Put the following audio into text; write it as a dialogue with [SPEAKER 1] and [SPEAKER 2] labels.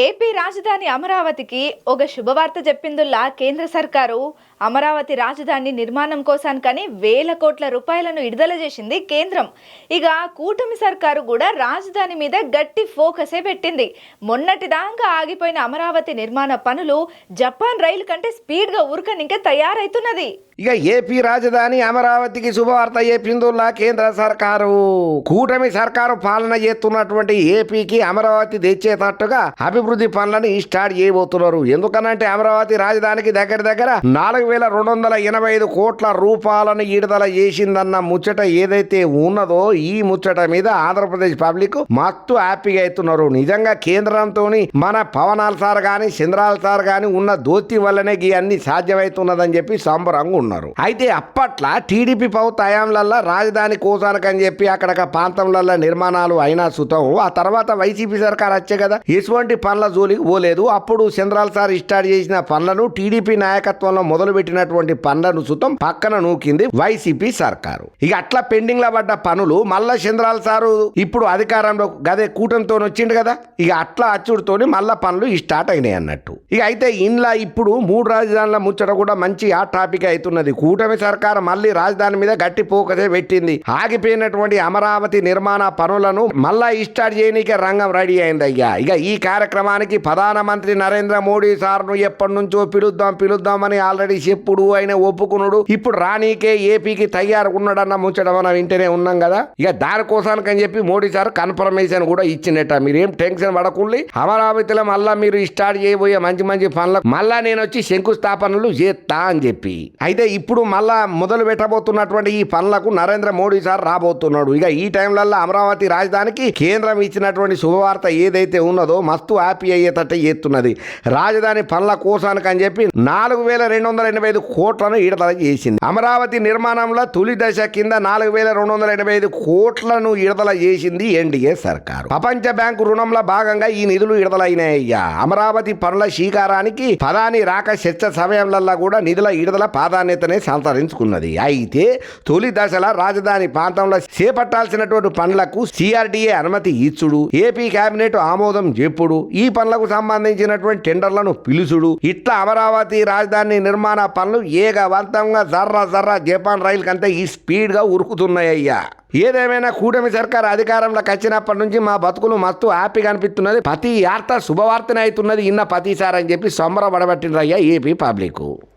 [SPEAKER 1] AP రాజధాని అమరావతికి ఒక శుభవార్త చెప్పిందుల్లా కేంద్ర సర్కారు అమరావతి రాజధాని నిర్మాణం కోసానికని వేల కోట్ల రూపాయలను విడుదల చేసింది కేంద్రం. ఇక కూటమి సర్కారు కూడా రాజధాని మీద గట్టి ఫోకసే పెట్టింది. మొన్నటిదాకా ఆగిపోయిన అమరావతి నిర్మాణ పనులు జపాన్ రైలు కంటే స్పీడ్గా ఉరకనింకా తయారైతున్నది.
[SPEAKER 2] ఇక ఏపీ రాజధాని అమరావతికి శుభవార్త చెప్పిందుల్లా కేంద్ర సర్కారు. కూటమి సర్కారు పాలన చేస్తున్నటువంటి ఏపీకి అమరావతి తెచ్చేటట్టుగా అభివృద్ధి పనులను స్టార్ట్ చేయబోతున్నారు. ఎందుకనంటే అమరావతి రాజధానికి దగ్గర దగ్గర 4,285 కోట్ల రూపాయలను విడుదల చేసిందన్న ముచ్చట ఏదైతే ఉన్నదో ఈ ముచ్చట మీద ఆంధ్రప్రదేశ్ పబ్లిక్ మస్తు హ్యాపీగా అవుతున్నారు. నిజంగా కేంద్రంతో మన పవనాల్ సార్ గాని చంద్రాల సార్ గాని ఉన్న దోతి వల్లనే ఇవన్నీ సాధ్యమవుతున్నదని చెప్పి సంబరంగా ఉన్నారు. అయితే అప్పట్లో టీడీపీ ప్రభుత్వంలో రాజధాని కోసానికని చెప్పి అక్కడ ప్రాంతంలో నిర్మాణాలు అయినా సుతం ఆ తర్వాత వైసీపీ సర్కార్ వచ్చే కదా ఎటువంటి పనుల జోలికి పోలేదు. అప్పుడు చంద్రాల సార్ స్టార్ట్ చేసిన పనులను టీడీపీ నాయకత్వంలో మొదలు పెట్టినటువంటి పనులను సుతం పక్కన నూకింది వైసీపీ సర్కారు. ఇక అట్లా పెండింగ్ లో పడ్డ పనులు మళ్ళా చంద్రాల సారు ఇప్పుడు అధికారంలో గదే కూటమితో వచ్చిండు కదా, ఇక అట్లా అచ్చుడితోని మళ్ళా పనులు స్టార్ట్ అయినాయి అన్నట్టు. ఇక అయితే ఇంట్లో ఇప్పుడు 3 రాజధానుల ముచ్చట కూడా మంచి ఆ టాపిక్ అవుతున్నది. కూటమి సర్కారు మళ్ళీ రాజధాని మీద గట్టి పోకసే పెట్టింది. ఆగిపోయినటువంటి అమరావతి నిర్మాణ పనులను మళ్ళా స్టార్ట్ చేయనీకే రంగం రెడీ అయింది అయ్యా. ఇక ఈ కార్యక్రమానికి ప్రధానమంత్రి నరేంద్ర మోడీ సార్ను ఎప్పటి నుంచో పిలుద్దామని ఆల్రెడీ చెప్పుడు ఆయన ఒప్పుకున్నాడు. ఇప్పుడు రానీకే ఏపీకి తయారు ఉన్నాడన్న ముచ్చట మనం వింటేనే ఉన్నాం కదా. ఇక దానికోసానికని చెప్పి మోడీ సార్ కన్ఫర్మేషన్ కూడా ఇచ్చినట్ట. మీరేం టెన్షన్ పడకుండా అమరావతిలో మళ్ళా మీరు స్టార్ట్ చేయబోయే మంచి మంచి పనులకు మళ్ళా నేను వచ్చి శంకుస్థాపనలు చేస్తా అని చెప్పి అయితే ఇప్పుడు మళ్ళా మొదలు పెట్టబోతున్నటువంటి ఈ పనులకు నరేంద్ర మోడీ సార్ రాబోతున్నాడు. ఇక ఈ టైంలలో అమరావతి రాజధానికి కేంద్రం ఇచ్చినటువంటి శుభవార్త ఏదైతే ఉన్నదో మస్తు హ్యాపీ అయ్యేటట్టు చేస్తున్నది. రాజధాని పనుల కోసానికి అని చెప్పి 4,285 కోట్లను విడుదల చేసింది. అమరావతి నిర్మాణంలో తొలి దశ కింద 4,285 కోట్లను విడుదల చేసింది ఎన్డీఏ సర్కారు. ప్రపంచ బ్యాంకు రుణంలో భాగంగా ఈ నిధులు విడుదలైనాయ్యా. అమరావతి పనుల స్వీకారానికి ప్రధాని రాక చర్చ సమయంలో కూడా నిధుల విడుదల ప్రాధాన్యతనే సంతరించుకున్నది. అయితే తొలి దశలో రాజధాని ప్రాంతంలో చేపట్టాల్సినటువంటి పనులకు సిఆర్డీఏ అనుమతి ఇచ్చుడు, ఏపీ కేబినెట్ ఆమోదం చెప్పుడు, ఈ పనులకు సంబంధించినటువంటి టెండర్లను పిలుచుడు, ఇట్లా అమరావతి రాజధాని నిర్మాణ పనులు ఏకవంతంగా జర్రా జపాన్ రైలు కంటే ఈ స్పీడ్ గా ఉరుకుతున్నాయ్యా. ఏదేమైనా కూటమి సర్కారు అధికారంలోకి వచ్చినప్పటి నుంచి మా బతుకులు మస్తు హ్యాపీగా అనిపిస్తున్నది. ప్రతి వార్త శుభవార్తనే అవుతున్నది ఇన్న ప్రతిసారి అని చెప్పి సంబరపడబట్టినరయ్యా ఏపీ పబ్లిక్.